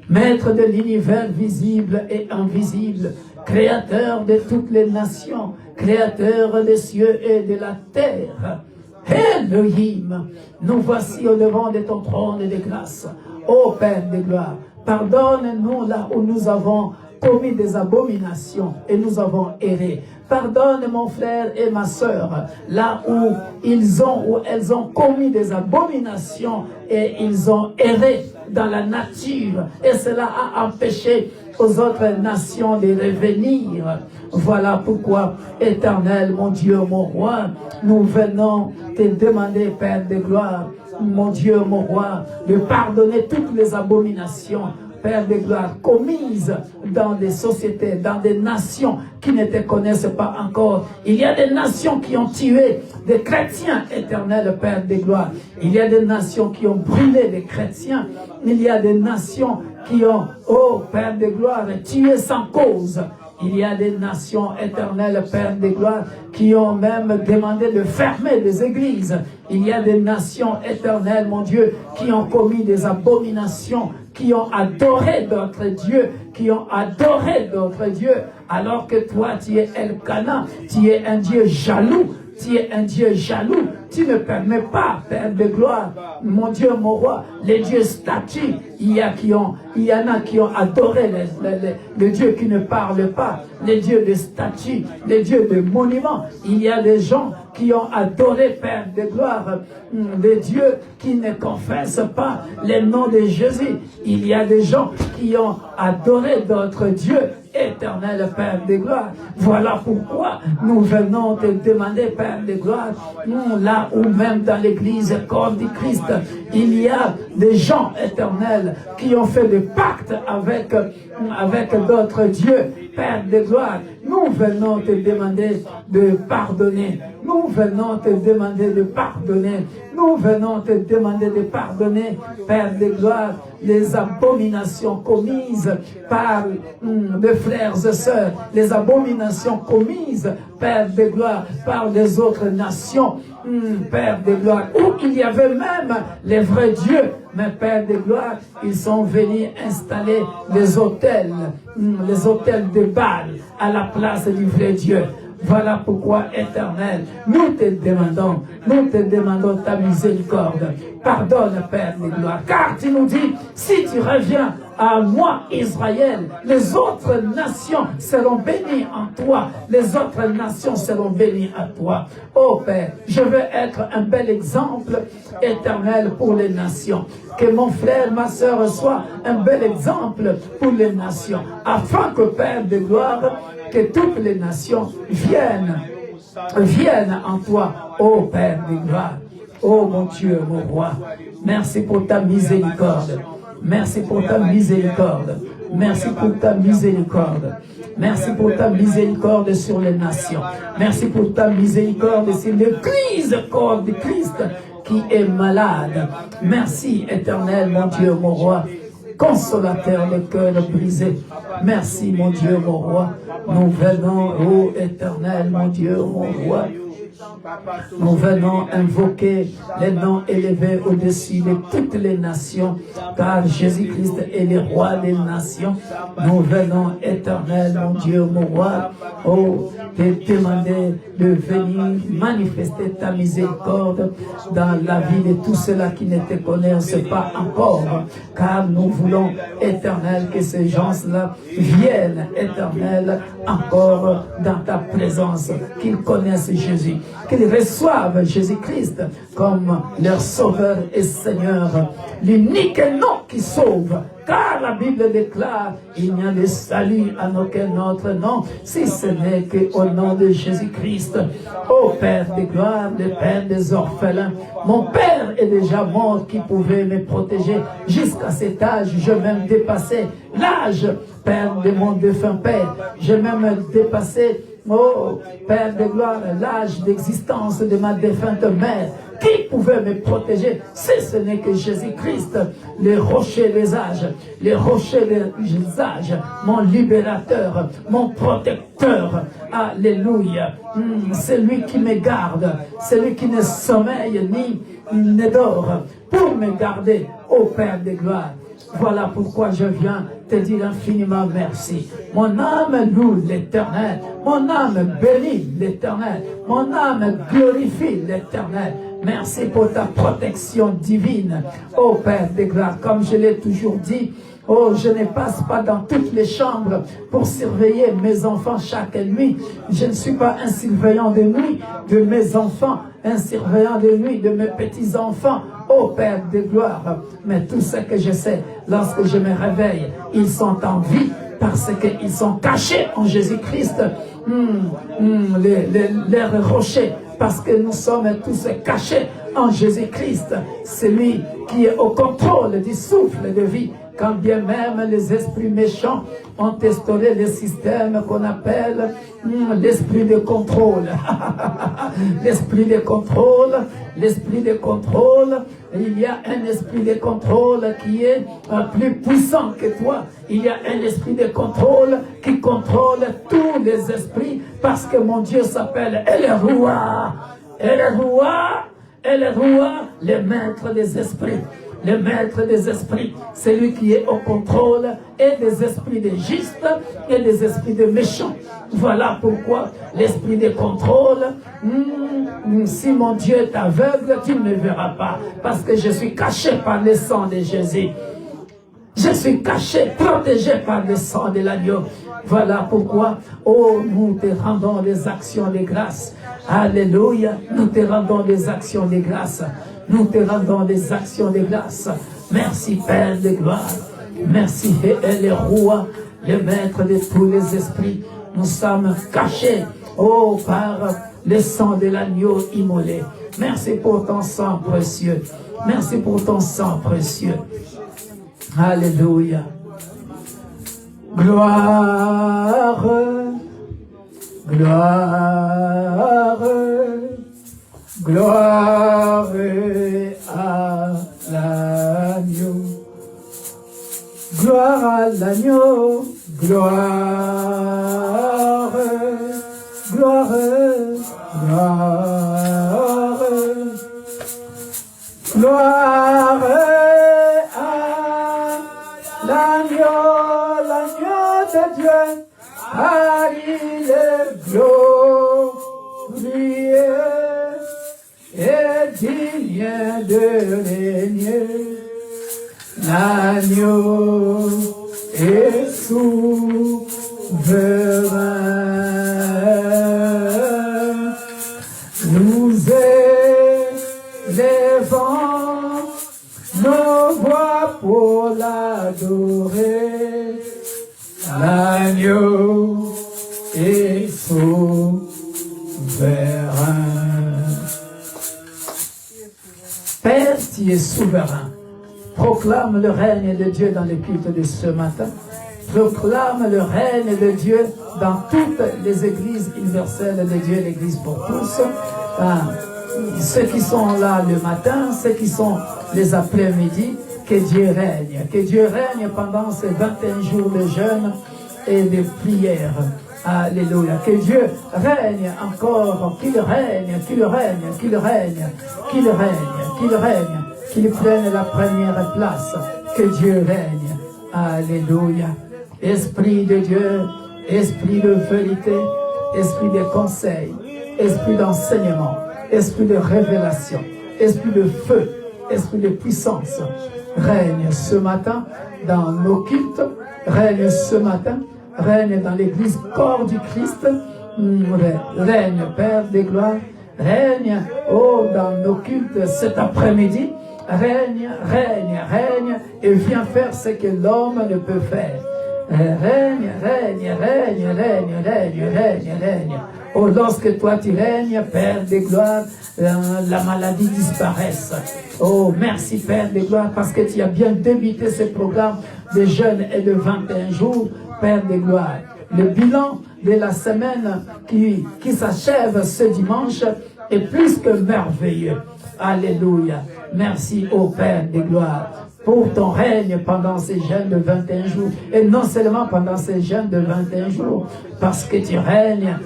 S2: Maître de l'univers visible et invisible, Créateur de toutes les nations, Créateur des cieux et de la terre. Elohim, nous voici au devant de ton trône de grâce. Ô Père de gloire, pardonne-nous là où nous avons commis des abominations et nous avons erré. Pardonne mon frère et ma sœur, là où elles ont commis des abominations et ils ont erré dans la nature. Et cela a empêché aux autres nations de revenir. Voilà pourquoi, Éternel, mon Dieu, mon roi, nous venons te demander, Père de gloire, mon Dieu, mon roi, de pardonner toutes les abominations, Père de gloire, commises dans des sociétés, dans des nations qui ne te connaissent pas encore. Il y a des nations qui ont tué des chrétiens, Éternel Père de gloire. Il y a des nations qui ont brûlé des chrétiens. Il y a des nations qui ont, oh Père de gloire, tué sans cause. Il y a des nations, Éternel Père de gloire, qui ont même demandé de fermer les églises. Il y a des nations, Éternel, mon Dieu, qui ont commis des abominations, qui ont adoré d'autres dieux, alors que toi, tu es Elkana, tu es un Dieu jaloux. Tu es un Dieu jaloux. Tu ne permets pas, Père de gloire, mon Dieu, mon roi, les dieux statues. Il y en a qui ont adoré les dieux qui ne parlent pas, les dieux de statues, les dieux de monuments. Il y a des gens qui ont adoré, Père de gloire, des dieux qui ne confessent pas les noms de Jésus. Il y a des gens qui ont adoré d'autres dieux. Éternel Père de gloire, voilà pourquoi nous venons te demander, Père de gloire, nous là où même dans l'église corps du Christ, il y a des gens éternels qui ont fait des pactes avec d'autres dieux. Père de gloire, nous venons te demander de pardonner. Nous venons te demander de pardonner. Nous venons te demander de pardonner, Père de gloire, les abominations commises par des frères et sœurs, les abominations commises, Père de gloire, par les autres nations, Père de gloire, où il y avait même les vrais dieux, mais Père de gloire, ils sont venus installer les autels de Baal à la place du vrai Dieu. Voilà pourquoi, Éternel, nous te demandons ta miséricorde. Pardonne, Père de gloire, car tu nous dis, si tu reviens à moi, Israël, les autres nations seront bénies en toi. Les autres nations seront bénies à toi. Oh Père, je veux être un bel exemple, Éternel, pour les nations. Que mon frère, ma sœur soit un bel exemple pour les nations, afin que, Père de gloire, que toutes les nations viennent en toi, ô Père de gloire, ô mon Dieu, mon roi. Merci pour ta miséricorde. Merci pour ta miséricorde. Merci pour ta miséricorde. Merci pour ta miséricorde sur les nations. Merci pour ta miséricorde sur l'église corps de Christ qui est malade. Merci, Éternel, mon Dieu, mon roi. Consolateur des cœurs brisés. Merci, mon Dieu, mon roi. Nous venons, ô Éternel, mon Dieu, mon roi. Nous venons invoquer les noms élevés au-dessus de toutes les nations, car Jésus-Christ est le roi des nations. Nous venons, Éternel, mon Dieu, mon roi, te demander de venir manifester ta miséricorde dans la vie de tous ceux-là qui ne te connaissent pas encore, car nous voulons, Éternel, que ces gens-là viennent, Éternel, encore dans ta présence, qu'ils connaissent Jésus, qu'ils reçoivent Jésus-Christ comme leur Sauveur et Seigneur, l'unique nom qui sauve. Car la Bible déclare, il n'y a de salut en aucun autre nom, si ce n'est qu'au nom de Jésus-Christ. Ô Père de gloire, le Père des orphelins, mon Père est déjà mort qui pouvait me protéger jusqu'à cet âge. Je même dépassé l'âge, Père de mon défunt Père. J'ai même dépassé Oh, Père de gloire, l'âge d'existence de ma défunte mère, qui pouvait me protéger si ce n'est que Jésus-Christ, les rochers des âges, les rochers des âges, mon libérateur, mon protecteur. Alléluia. C'est lui qui me garde, c'est lui qui ne sommeille ni ne dort pour me garder, ô Père de gloire. Voilà pourquoi je viens te dire infiniment merci. Mon âme loue l'Éternel. Mon âme bénit l'Éternel. Mon âme glorifie l'Éternel. Merci pour ta protection divine. Ô Père de gloire, comme je l'ai toujours dit, oh, je ne passe pas dans toutes les chambres pour surveiller mes enfants chaque nuit. Je ne suis pas un surveillant de nuit de mes enfants, un surveillant de nuit de mes petits-enfants. Ô Père de gloire, mais tout ce que je sais, lorsque je me réveille, ils sont en vie parce qu'ils sont cachés en Jésus-Christ. Les rochers, parce que nous sommes tous cachés en Jésus-Christ. C'est lui qui est au contrôle du souffle de vie. Quand bien même les esprits méchants ont instauré le système qu'on appelle l'esprit de contrôle. L'esprit de contrôle, l'esprit de contrôle. Il y a un esprit de contrôle qui est plus puissant que toi. Il y a un esprit de contrôle qui contrôle tous les esprits parce que mon Dieu s'appelle El-Roi. El-Roi, El-Roi, le maître des esprits. Le maître des esprits, c'est lui qui est au contrôle et des esprits de justes et des esprits de méchants. Voilà pourquoi l'esprit de contrôle, si mon Dieu est aveugle, tu ne me verras pas, parce que je suis caché par le sang de Jésus. Je suis caché, protégé par le sang de l'agneau. Voilà pourquoi, oh, nous te rendons les actions de grâce. Alléluia, nous te rendons les actions de grâce. Nous te rendons des actions de grâce. Merci Père de gloire. Merci le roi, le maître de tous les esprits. Nous sommes cachés, oh, par le sang de l'agneau immolé. Merci pour ton sang précieux. Merci pour ton sang précieux. Alléluia. Gloire, gloire, gloire à l'agneau. Gloire à l'agneau. Gloire, gloire, gloire. Gloire à l'agneau, l'agneau de Dieu. Ah, il est glorieux et digne de régner. L'agneau est souverain. Nous élevons nos voix pour l'adorer. L'agneau est souverain. Père, tu es souverain. Proclame le règne de Dieu dans le culte de ce matin. Proclame le règne de Dieu dans toutes les églises universelles de Dieu, l'église pour tous. Ceux qui sont là le matin, ceux qui sont les après-midi, que Dieu règne. Que Dieu règne pendant ces 21 jours de jeûne et de prière. Alléluia. Que Dieu règne encore, qu'il règne, qu'il règne, qu'il règne, qu'il règne, qu'il règne, qu'il prenne la première place. Que Dieu règne. Alléluia. Esprit de Dieu, esprit de vérité, esprit de conseil, esprit d'enseignement, esprit de révélation, esprit de feu, esprit de puissance, règne ce matin dans nos cultes, règne ce matin, règne dans l'église corps du Christ, règne Père des gloires, règne, oh, dans nos cultes cet après-midi, règne, règne, règne, et viens faire ce que l'homme ne peut faire. Règne, règne, règne, règne, règne, règne, règne. Oh, lorsque toi tu règnes, Père des gloires, la maladie disparaisse. Oh, merci Père des gloires, parce que tu as bien débuté ce programme de jeûne et de 21 jours, Père des gloires. Le bilan de la semaine qui s'achève ce dimanche est plus que merveilleux. Alléluia. Merci au Père des gloires pour ton règne pendant ces jeûnes de 21 jours. Et non seulement pendant ces jeûnes de 21 jours, parce que tu règnes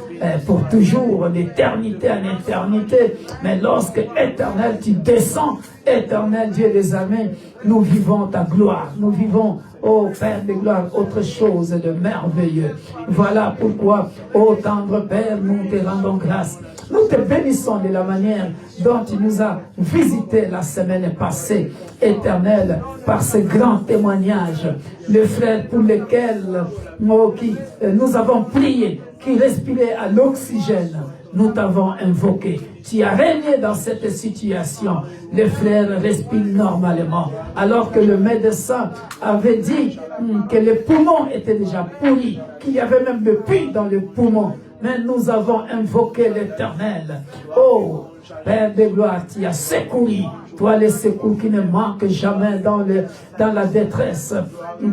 S2: pour toujours, d'éternité en éternité. Mais lorsque éternel, tu descends, éternel Dieu des armées, nous vivons ta gloire. Nous vivons, ô Père des gloires, autre chose de merveilleux. Voilà pourquoi, ô tendre Père, nous te rendons grâce. Nous te bénissons de la manière dont tu nous as visité la semaine passée, éternel, par ce grand témoignage. Les frères pour lesquels nous avons prié, qui respiraient à l'oxygène, nous t'avons invoqué. Tu as régné dans cette situation. Les frères respirent normalement. Alors que le médecin avait dit que les poumons étaient déjà pourris, qu'il y avait même le puits dans les poumons. Mais nous avons invoqué l'Éternel. Oh, Père de gloire, tu as secouru. Toi, les secours qui ne manquent jamais dans la détresse.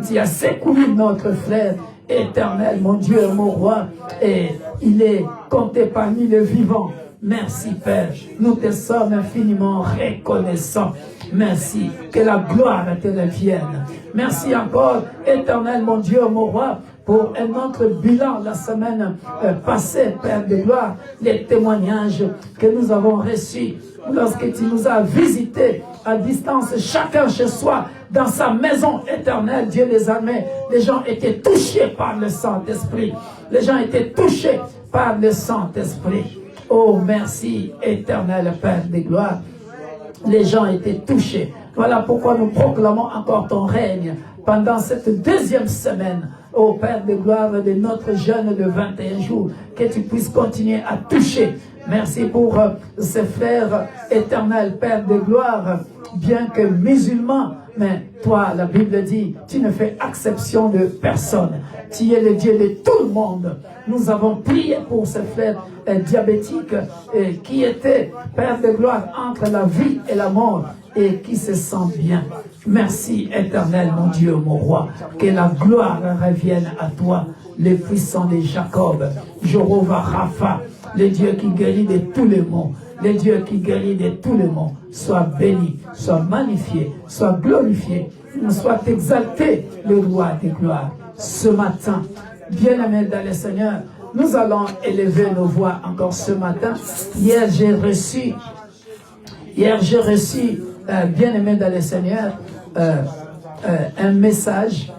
S2: Tu as secouru notre frère éternel, mon Dieu, mon roi. Et il est compté parmi les vivants. Merci, Père. Nous te sommes infiniment reconnaissants. Merci. Que la gloire te revienne. Merci encore, éternel, mon Dieu, mon roi, pour un autre bilan la semaine passée, Père de gloire, les témoignages que nous avons reçus lorsque tu nous as visités à distance, chacun chez soi, dans sa maison éternelle, Dieu des armées. Les gens étaient touchés par le Saint-Esprit. Les gens étaient touchés par le Saint-Esprit. Oh, merci, éternel Père de gloire. Les gens étaient touchés. Voilà pourquoi nous proclamons encore ton règne pendant cette deuxième semaine. Ô Père de gloire de notre jeûne de 21 jours, que tu puisses continuer à toucher. Merci pour ces frères éternels, Père de gloire, bien que musulmans, mais toi, la Bible dit, tu ne fais exception de personne. Tu es le Dieu de tout le monde. Nous avons prié pour ces frères diabétiques qui étaient, Père de gloire, entre la vie et la mort et qui se sentent bien. Merci, éternel, mon Dieu, mon roi. Que la gloire revienne à toi, le puissant de Jacob, Jéhovah Rapha, le Dieu qui guérit de tous les maux, le Dieu qui guérit de tous les maux. Sois béni, sois magnifié, sois glorifié, soit exalté, le roi des gloires. Ce matin, bien-aimés dans le Seigneur, nous allons élever nos voix encore ce matin. Hier, j'ai reçu, bien-aimés dans le Seigneur, un message.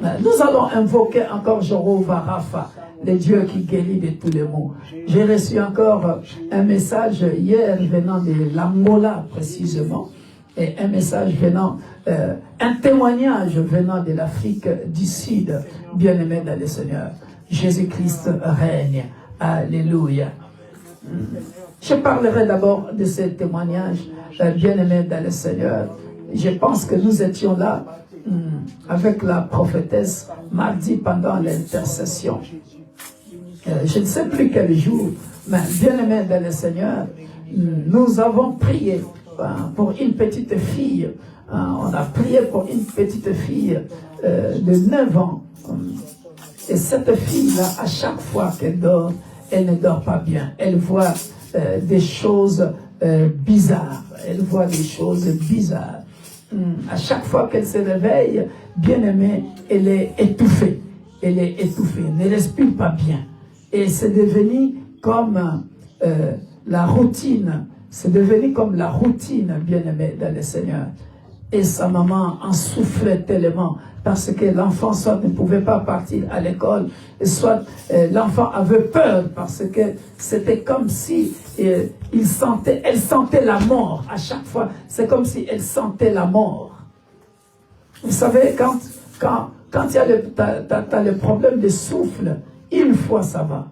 S2: Nous allons invoquer encore Jéhovah Rapha, le Dieu qui guérit de tous les maux. J'ai reçu encore un message hier venant de l'Angola précisément, et un message venant, un témoignage venant de l'Afrique du Sud, bien-aimé dans le Seigneur. Jésus-Christ règne. Alléluia. Je parlerai d'abord de ce témoignage, bien-aimé dans le Seigneur. Je pense que nous étions là avec la prophétesse mardi pendant l'intercession. Je ne sais plus quel jour, mais bien-aimé dans le Seigneur, nous avons prié pour une petite fille. On a prié pour une petite fille de 9 ans. Et cette fille-là, à chaque fois qu'elle dort, elle ne dort pas bien. Elle voit des choses bizarres. Elle voit des choses bizarres. À chaque fois qu'elle se réveille, bien-aimée, elle est étouffée. Elle est étouffée, elle ne respire pas bien. Et c'est devenu comme la routine. C'est devenu comme la routine, bien-aimée, dans le Seigneur. Et sa maman en souffrait tellement parce que l'enfant soit ne pouvait pas partir à l'école, soit l'enfant avait peur parce que c'était comme si elle sentait la mort à chaque fois. C'est comme si elle sentait la mort. Vous savez, quand tu as le problème de souffle, une fois ça va,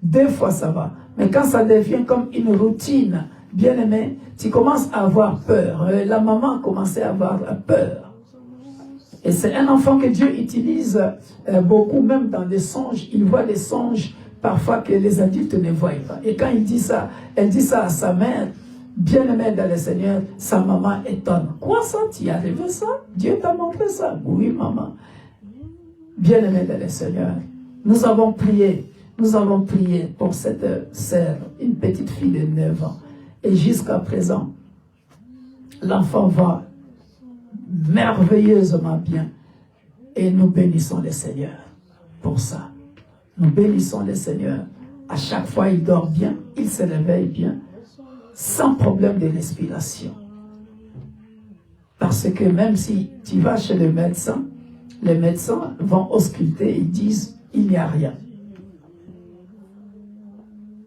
S2: 2 fois ça va. Mais quand ça devient comme une routine, bien-aimé, tu commences à avoir peur. La maman commençait à avoir peur. Et c'est un enfant que Dieu utilise beaucoup, même dans les songes. Il voit des songes parfois que les adultes ne voient pas. Et quand il dit ça, elle dit ça à sa mère, bien-aimée dans le Seigneur, sa maman étonne. Quoi ça? Tu y arrivé ça? Dieu t'a montré ça? Oui, maman. Bien-aimée dans le Seigneur, Nous avons prié pour cette sœur, une petite fille de 9 ans. Et jusqu'à présent, l'enfant va merveilleusement bien. Et nous bénissons le Seigneur pour ça. Nous bénissons le Seigneur. À chaque fois, il dort bien, il se réveille bien, sans problème de respiration. Parce que même si tu vas chez le médecin, les médecins vont ausculter et disent, il n'y a rien.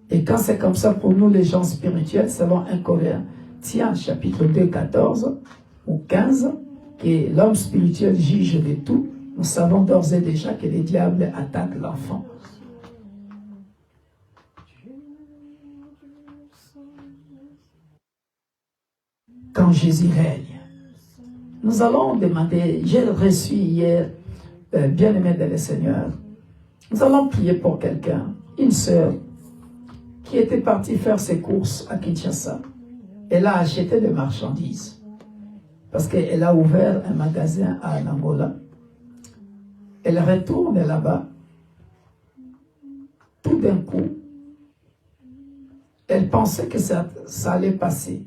S2: Et quand c'est comme ça pour nous, les gens spirituels, selon 1 Corinthiens, chapitre 2, 14 ou 15, que l'homme spirituel juge de tout, nous savons d'ores et déjà que les diables attaquent l'enfant. Quand Jésus règne, nous allons demander, j'ai reçu hier, bien-aimé de le Seigneur, nous allons prier pour quelqu'un, une sœur, qui était partie faire ses courses à Kinshasa. Elle a acheté des marchandises, parce qu'elle a ouvert un magasin à Angola. Elle retourne là-bas. Tout d'un coup, elle pensait que ça allait passer.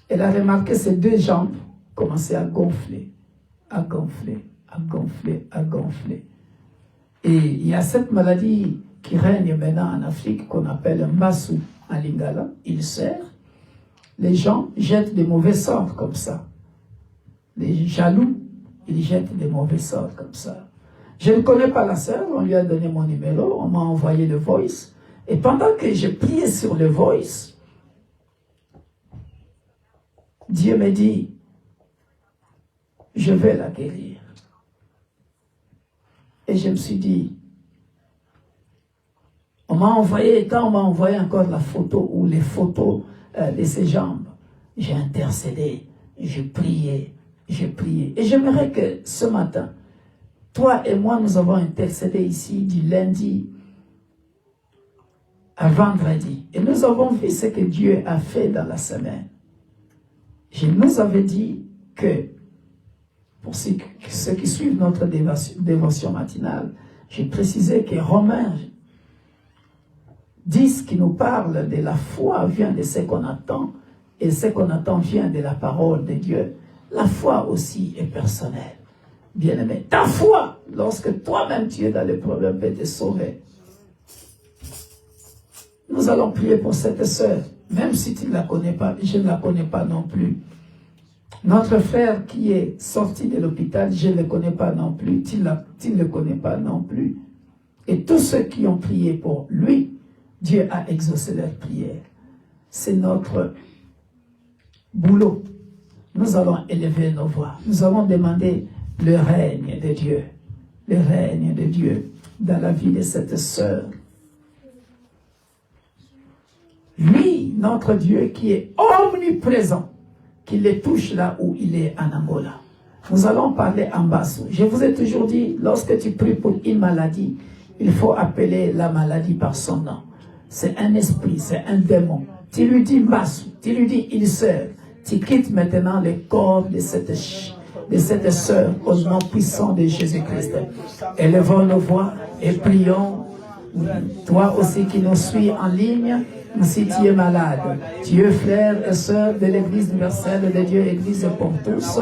S2: Elle a remarqué ses 2 jambes commencer à gonfler, à gonfler, à gonfler, à gonfler. Et il y a cette maladie qui règne maintenant en Afrique qu'on appelle Mbassou en Lingala, ulcère. Les gens jettent des mauvais sorts comme ça. Les jaloux, ils jettent des mauvais sorts comme ça. Je ne connais pas la sœur, on lui a donné mon numéro, on m'a envoyé le voice. Et pendant que je priais sur le voice, Dieu me dit, je vais la guérir. Et je me suis dit, on m'a envoyé, quand on m'a envoyé encore la photo ou les photos de ses jambes, j'ai intercédé, j'ai prié. Et j'aimerais que ce matin, toi et moi, nous avons intercédé ici du lundi à vendredi. Et nous avons vu ce que Dieu a fait dans la semaine. Je nous avais dit que, pour ceux qui suivent notre dévotion matinale, j'ai précisé que Romains 10 qui nous parle de la foi vient de ce qu'on attend, et ce qu'on attend vient de la parole de Dieu. La foi aussi est personnelle. Bien-aimé, ta foi, lorsque toi-même tu es dans le problème, peut te sauver. Nous allons prier pour cette sœur, même si tu ne la connais pas, je ne la connais pas non plus. Notre frère qui est sorti de l'hôpital, je ne le connais pas non plus, tu ne le connais pas non plus. Et tous ceux qui ont prié pour lui, Dieu a exaucé leur prière. C'est notre boulot. Nous allons élever nos voix. Nous allons demander le règne de Dieu. Le règne de Dieu dans la vie de cette sœur. Lui, notre Dieu qui est omniprésent, qui les touche là où il est en Angola. Nous allons parler en Mbassou. Je vous ai toujours dit, lorsque tu pries pour une maladie, il faut appeler la maladie par son nom. C'est un esprit, c'est un démon. Tu lui dis Mbassou, tu lui dis il sert. Tu quittes maintenant le corps de cette sœur au nom puissant de Jésus-Christ. Élevons nos voix et prions. Toi aussi qui nous suis en ligne, si tu es malade, tu es frère et sœur de l'Église universelle de Dieu, Église pour tous.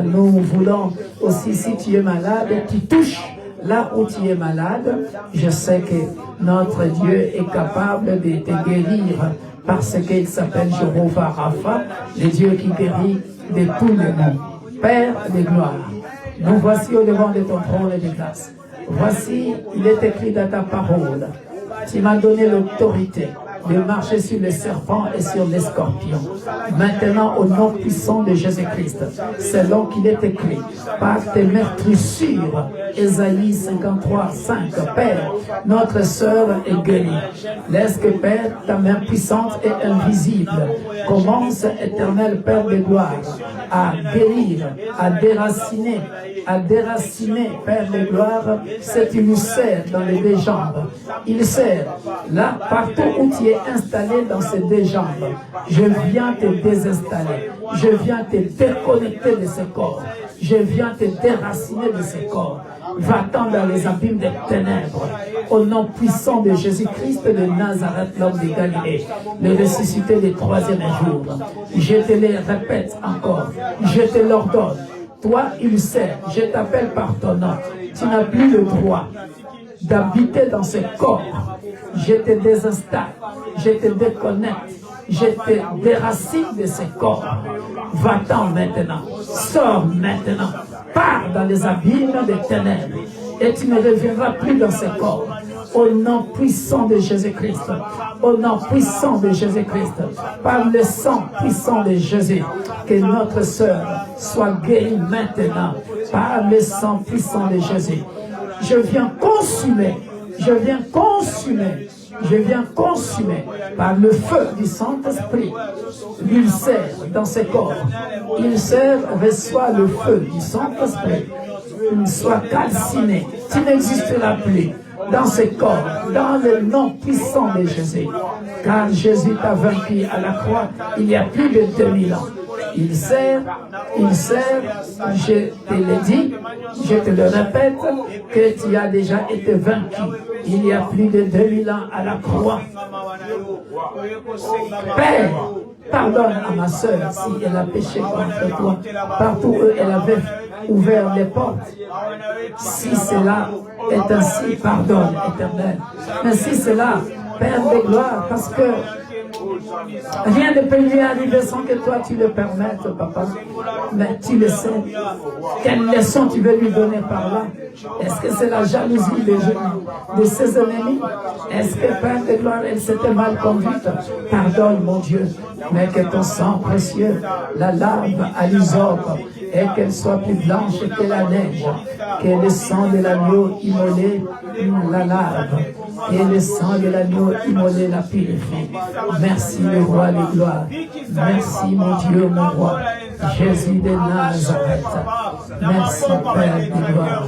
S2: Nous voulons aussi, si tu es malade, tu touches là où tu es malade. Je sais que notre Dieu est capable de te guérir parce qu'il s'appelle Jéhovah Rapha, le Dieu qui guérit de tous les maux. Père de gloire, nous voici au devant de ton trône de grâce. Voici, il est écrit dans ta parole. Tu m'as donné l'autorité de marcher sur les serpents et sur les scorpions. Maintenant, au nom puissant de Jésus-Christ, selon qu'il est écrit, par tes meurtrissures, Ésaïe 53, 5, Père, notre sœur est guérie. Laisse que, Père, ta main puissante et invisible commence, éternel Père de gloire, à guérir, à déraciner, Père de gloire, cette ulcère dans les 2 jambes. Il sert là, partout où tu es installé dans ces 2 jambes. Je viens te désinstaller. Je viens te déconnecter de ce corps. Je viens te déraciner de ce corps. Va-t'en dans les abîmes des ténèbres. Au nom puissant de Jésus-Christ de Nazareth, l'homme de Galilée, le ressuscité du troisième jour. Je te le répète encore, je te l'ordonne. Toi, il sait, je t'appelle par ton nom. Tu n'as plus le droit d'habiter dans ce corps. Je te désinstalle, je te déconnecte, je te déracine de ce corps. Va-t'en maintenant, sors maintenant, pars dans les abîmes des ténèbres et tu ne reviendras plus dans ce corps. Au nom puissant de Jésus-Christ, au nom puissant de Jésus-Christ, par le sang puissant de Jésus, que notre sœur soit guérie maintenant, par le sang puissant de Jésus. Je viens consumer, je viens consumer, je viens consumer par le feu du Saint-Esprit. Il sert dans ses corps, il sert, reçoit le feu du Saint-Esprit. Sois calciné, tu n'existeras plus dans ce corps, dans le nom puissant de Jésus. Car Jésus t'a vaincu à la croix il y a plus de 2000 ans. Il sert, je te l'ai dit, je te le répète, que tu as déjà été vaincu il y a plus de 2000 ans à la croix. Père, pardonne à ma sœur si elle a péché contre toi. Partout où elle avait ouvert les portes. Si cela est ainsi, pardonne, Éternel. Mais si cela, Père de gloire, parce que rien ne peut lui arriver sans que toi tu le permettes, papa. Mais tu le sais. Quelle leçon tu veux lui donner par là? Est-ce que c'est la jalousie de ses ennemis? Est-ce que, Père de gloire, elle s'était mal conduite? Pardonne, mon Dieu, mais que ton sang précieux la lave à l'hysope et qu'elle soit plus blanche que la neige, que le sang de l'agneau immolé la lave, et le sang de l'agneau immolé la purifie. Merci, le roi de gloire. Merci, mon Dieu, mon roi, Jésus de Nazareth. Merci, Père de gloire.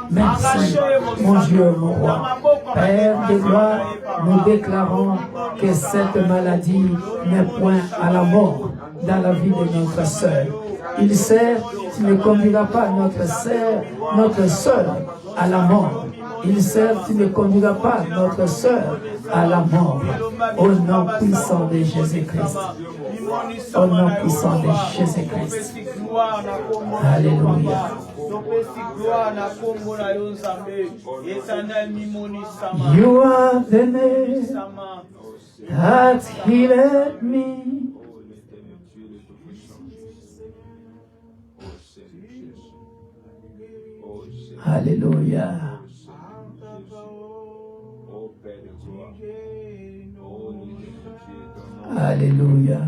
S2: Merci, mon Dieu, mon roi. Père de gloire, nous déclarons que cette maladie n'est point à la mort dans la vie de notre sœur. Il sert, tu ne conduiras pas notre sœur à la mort. Il sert, tu ne conduiras pas notre sœur à la mort. Au nom puissant de Jésus-Christ. Au nom puissant de Jésus-Christ. Alléluia. You are the name that healed me. Alléluia. Alléluia.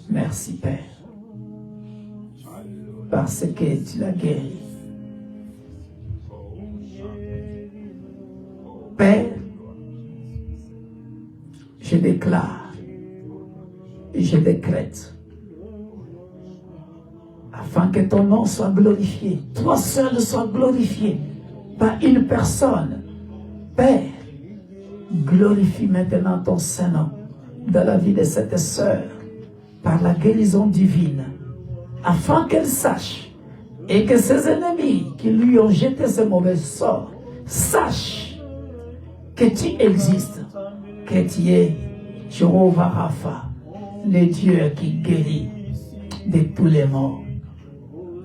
S2: Merci, Père, parce que tu l'as guéri. Père, je déclare et je décrète, afin que ton nom soit glorifié, toi seul sois glorifié, pas une personne. Père, glorifie maintenant ton Saint-Nom dans la vie de cette sœur, par la guérison divine, afin qu'elle sache, et que ses ennemis qui lui ont jeté ce mauvais sort, sachent que tu existes, que tu es Jéhovah Rapha, le Dieu qui guérit de tous les maux.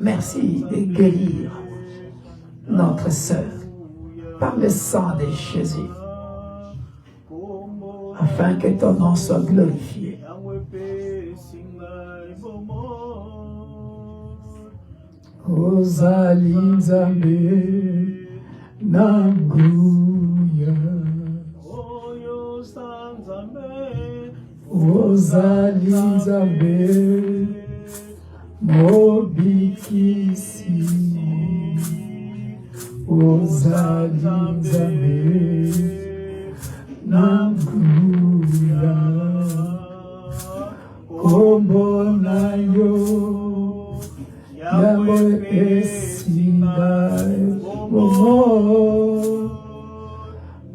S2: Merci de guérir notre sœur par le sang de Jésus, afin que ton nom soit glorifié. Ozali Nzambe Nanguya, Ozali Nzambe Mobikisi, Ozali Nzambe Nanguya, Kombo na yo Yamo esingai momo,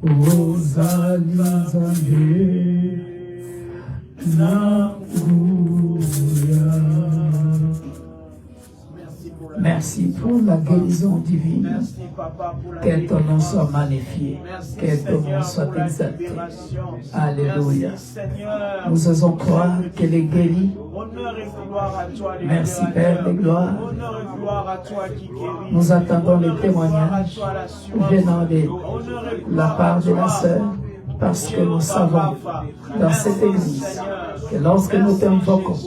S2: Ozali Nzambe Nanguya. Merci pour la guérison divine. Que ton nom soit magnifié. Que ton nom soit exalté. Alléluia. Nous osons croire qu'elle est guérie. Merci Père de gloire. Nous attendons les témoignages venant de la part de la sœur, parce que nous savons dans cette église que lorsque nous t'invoquons,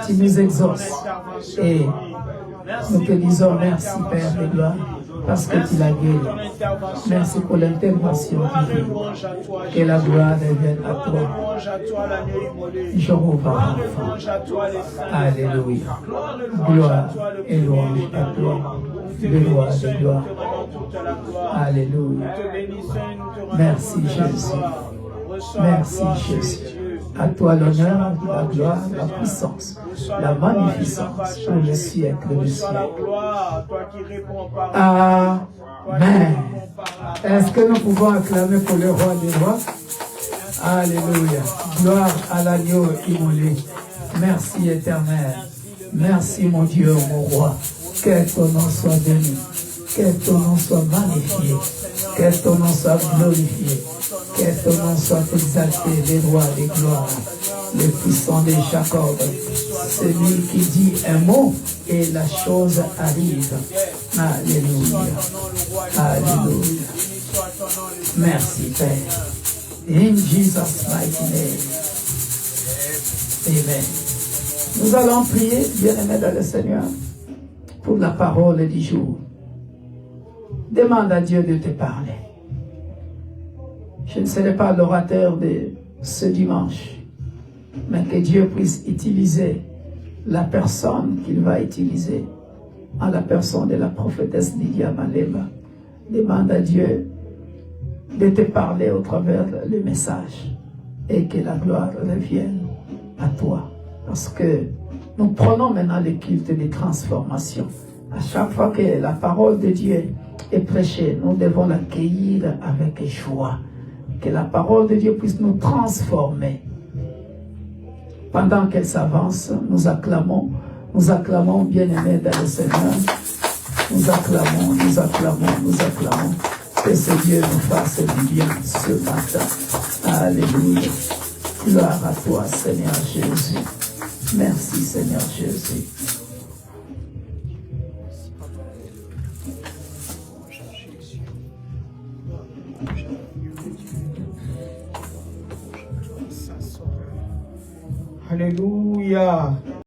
S2: tu nous exauces et nous te disons merci Père de gloire parce que tu l'as guéri. Merci pour l'intervention divine. Que la gloire revienne à toi. Jéhovah. Alléluia. Gloire et louange à toi. Gloire et gloire. Alléluia. Merci Jésus. Merci Jésus. À toi l'honneur, la gloire, la puissance, la magnificence pour le siècle des siècles. Amen. Est-ce que nous pouvons acclamer pour le roi des rois? Alléluia. Gloire à l'agneau immolé. Merci éternel. Merci mon Dieu, mon roi. Que ton nom soit béni. Que ton nom soit magnifié. Que ton nom soit glorifié. Que ton nom soit exalté, les rois des gloires, le puissant de Jacob, celui qui dit un mot et la chose arrive. Alléluia. Alléluia. Merci Père. In Jesus' mighty name. Amen. Nous allons prier, bien-aimés dans le Seigneur, pour la parole du jour. Demande à Dieu de te parler. Je ne serai pas l'orateur de ce dimanche, mais que Dieu puisse utiliser la personne qu'il va utiliser en la personne de la prophétesse Lydia Malema. Demande à Dieu de te parler au travers le message et que la gloire revienne à toi. Parce que nous prenons maintenant le culte de transformation. À chaque fois que la parole de Dieu est prêchée, nous devons l'accueillir avec joie. Que la parole de Dieu puisse nous transformer. Pendant qu'elle s'avance, nous acclamons bien-aimés dans le Seigneur. Nous acclamons. Que ce Dieu nous fasse du bien ce matin. Alléluia. Gloire à toi, Seigneur Jésus. Merci, Seigneur Jésus.
S1: Alléluia.